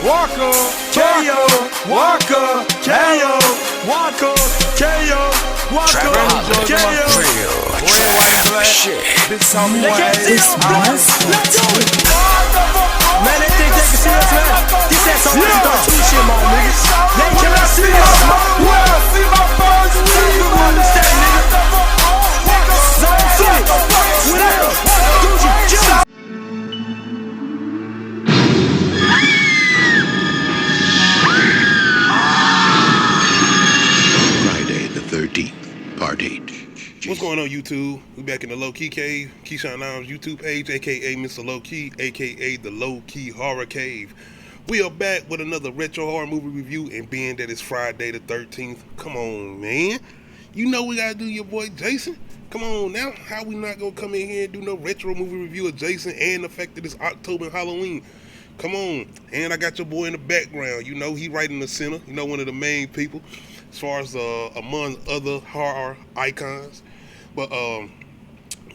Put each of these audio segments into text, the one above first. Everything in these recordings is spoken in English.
Walker, KO, Walker, KO, Walker, KO, Walker, KO. Red, white, black. This on me, This was man, they think they can see us, man. This that some two shit, my niggas. They can't see us, man. Well, see my birds, you understand, nigga. Zone City, whatever. Gucci, Jimmy. Friday the 13th, Part 8. What's going on, YouTube? We back in the Low Key Cave, Keyshawn Nimes YouTube page, aka Mr. Low Key, aka the Low Key Horror Cave. We are back with another retro horror movie review, and being that it's Friday the 13th, come on, man. You know we gotta do your boy Jason. Come on now, how we not gonna come in here and do no retro movie review of Jason and the fact that it's October and Halloween? Come on. And I got your boy in the background. You know, he right in the center. You know, one of the main people as far as among other horror icons. But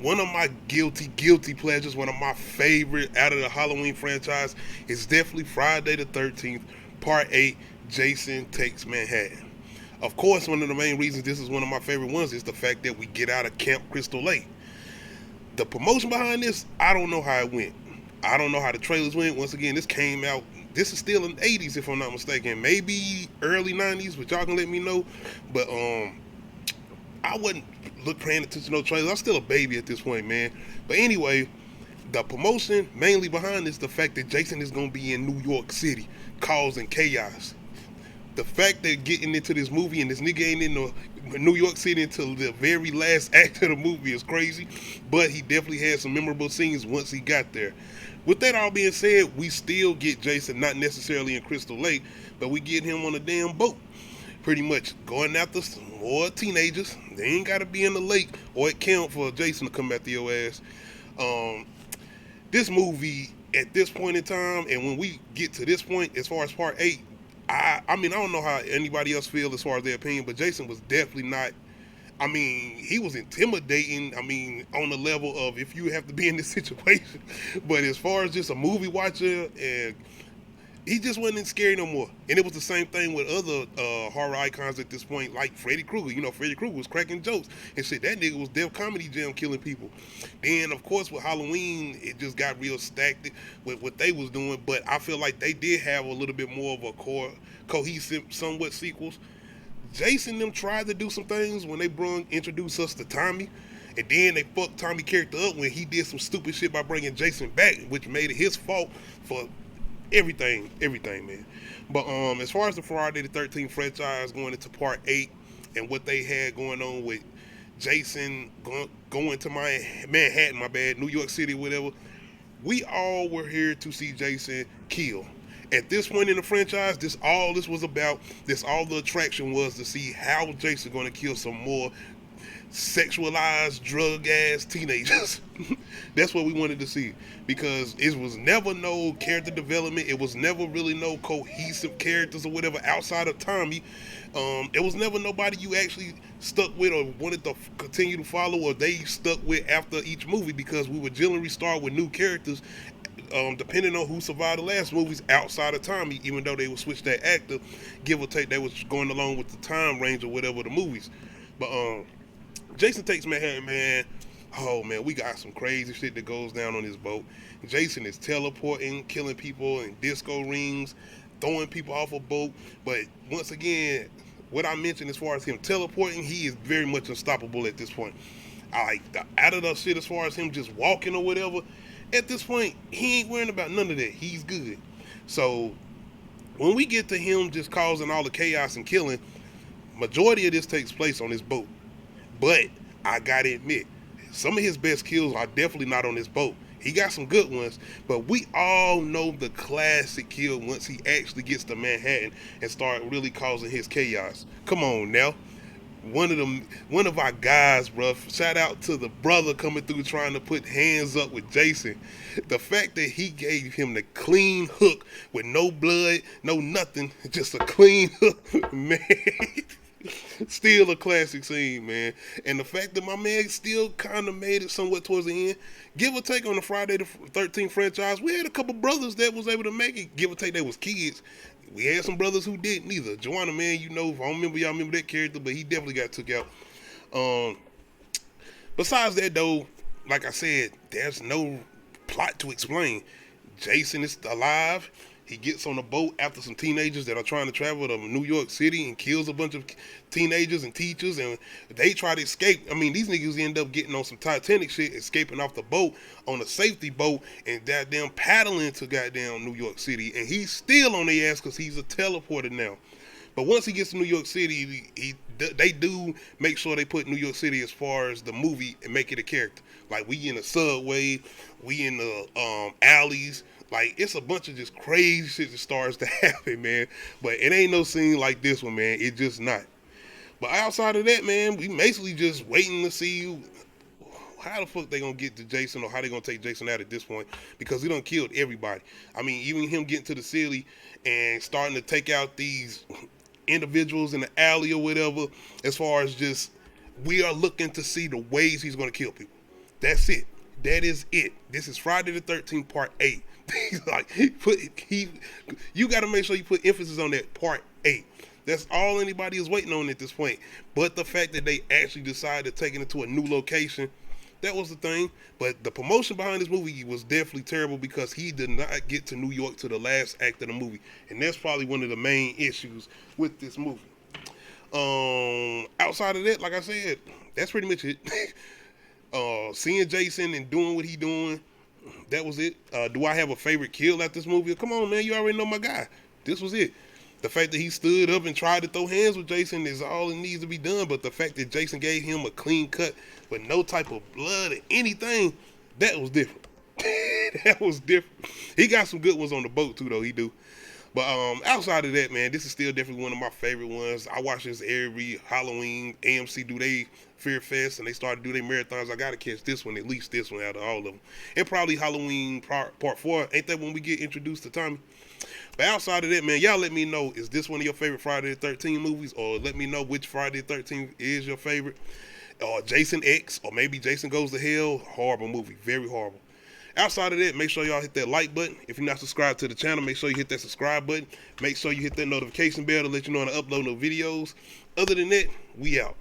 one of my guilty pleasures, one of my favorite out of the Halloween franchise is definitely Friday the 13th, Part 8, Jason Takes Manhattan. Of course, one of the main reasons this is one of my favorite ones is the fact that we get out of Camp Crystal Lake. The promotion behind this, I don't know how it went. I don't know how the trailers went. Once again, this came out, this is still in the 80s if I'm not mistaken. Maybe early 90s, but y'all can let me know. But I wasn't paying attention to no trailers. I'm still a baby at this point, man. But anyway, the promotion mainly behind this, the fact that Jason is going to be in New York City causing chaos. The fact that getting into this movie and this nigga ain't in the New York City until the very last act of the movie is crazy. But he definitely had some memorable scenes once he got there. With that all being said, we still get Jason, not necessarily in Crystal Lake, but we get him on a damn boat. Pretty much going after some more teenagers. They ain't got to be in the lake or at camp for Jason to come after your ass. This movie, at this point in time, and when we get to this point, as far as Part 8, I mean, I don't know how anybody else feels as far as their opinion, but Jason was definitely not, I mean, he was intimidating, I mean, on the level of if you have to be in this situation. But as far as just a movie watcher, and he just wasn't scary no more. And it was the same thing with other horror icons at this point, like Freddy Krueger. You know, Freddy Krueger was cracking jokes and shit. That nigga was Def Comedy Jam killing people. Then, of course, with Halloween, it just got real stacked with what they was doing. But I feel like they did have a little bit more of a cohesive, somewhat sequels. Jason them tried to do some things when they introduced us to Tommy. And then they fucked Tommy character up when he did some stupid shit by bringing Jason back, which made it his fault for everything, man. But as far as the Friday the 13th franchise going into Part 8 and what they had going on with Jason going to Manhattan, New York City, whatever, we all were here to see Jason kill. At this point in the franchise, all the attraction was to see how Jason going to kill some more sexualized, drug-ass teenagers. That's what we wanted to see, because it was never no character development. It was never really no cohesive characters or whatever outside of Tommy. It was never nobody you actually stuck with or wanted to continue to follow, or they stuck with after each movie, because we would generally start with new characters depending on who survived the last movies outside of Tommy, even though they would switch that actor, give or take, they was going along with the time range or whatever the movies. But Jason Takes Manhattan, man. Oh, man, we got some crazy shit that goes down on this boat. Jason is teleporting, killing people in disco rings, throwing people off a boat. But once again, what I mentioned as far as him teleporting, he is very much unstoppable at this point. Out of the shit as far as him just walking or whatever, at this point, he ain't worrying about none of that. He's good. So when we get to him just causing all the chaos and killing, majority of this takes place on this boat. But I gotta admit, some of his best kills are definitely not on this boat. He got some good ones, but we all know the classic kill once he actually gets to Manhattan and start really causing his chaos. Come on now. One of our guys, bruh, shout out to the brother coming through trying to put hands up with Jason. The fact that he gave him the clean hook with no blood, no nothing, just a clean hook, man. Still a classic scene, man. And the fact that my man still kind of made it somewhat towards the end, give or take on the Friday the 13th franchise, we had a couple brothers that was able to make it. Give or take, they was kids. We had some brothers who didn't either. Joanna, man, you know, I don't remember y'all remember that character, but he definitely got took out. Besides that, though, like I said, there's no plot to explain. Jason is alive. He gets on a boat after some teenagers that are trying to travel to New York City and kills a bunch of teenagers and teachers, and they try to escape. I mean, these niggas end up getting on some Titanic shit, escaping off the boat on a safety boat and goddamn paddling to goddamn New York City, and he's still on their ass because he's a teleporter now. But once he gets to New York City, they do make sure they put New York City as far as the movie and make it a character. Like, we in the subway, we in the alleys. Like, it's a bunch of just crazy shit that starts to happen, man. But it ain't no scene like this one, man. It just not. But outside of that, man, we basically just waiting to see how the fuck they gonna get to Jason, or how they gonna take Jason out at this point, because he done killed everybody. I mean, even him getting to the city and starting to take out these individuals in the alley or whatever, as far as just, we are looking to see the ways he's gonna kill people. That's it. That is it. This is Friday the 13th part 8. Like, you got to make sure you put emphasis on that part 8. That's all anybody is waiting on at this point. But the fact that they actually decided to take it into a new location, that was the thing. But the promotion behind this movie was definitely terrible, because he did not get to New York to the last act of the movie, and that's probably one of the main issues with this movie. Outside of that, like I said, that's pretty much it. Seeing Jason and doing what he doing, that was it. Do I have a favorite kill at this movie? Come on, man, you already know my guy. This was it. The fact that he stood up and tried to throw hands with Jason is all that needs to be done. But the fact that Jason gave him a clean cut with no type of blood or anything, that was different. That was different. He got some good ones on the boat too, though. He do. But outside of that, man, this is still definitely one of my favorite ones. I watch this every Halloween. AMC do they Fear Fest, and they start to do their marathons. I gotta catch this one, at least this one out of all of them. And probably Halloween part 4. Ain't that when we get introduced to Tommy? But outside of that, man, y'all let me know, is this one of your favorite Friday the 13th movies? Or let me know which Friday the 13th is your favorite. Or Jason X, or maybe Jason Goes to Hell. Horrible movie, very horrible. Outside of that, make sure y'all hit that like button. If you're not subscribed to the channel, make sure you hit that subscribe button. Make sure you hit that notification bell to let you know when I upload no videos. Other than that, we out.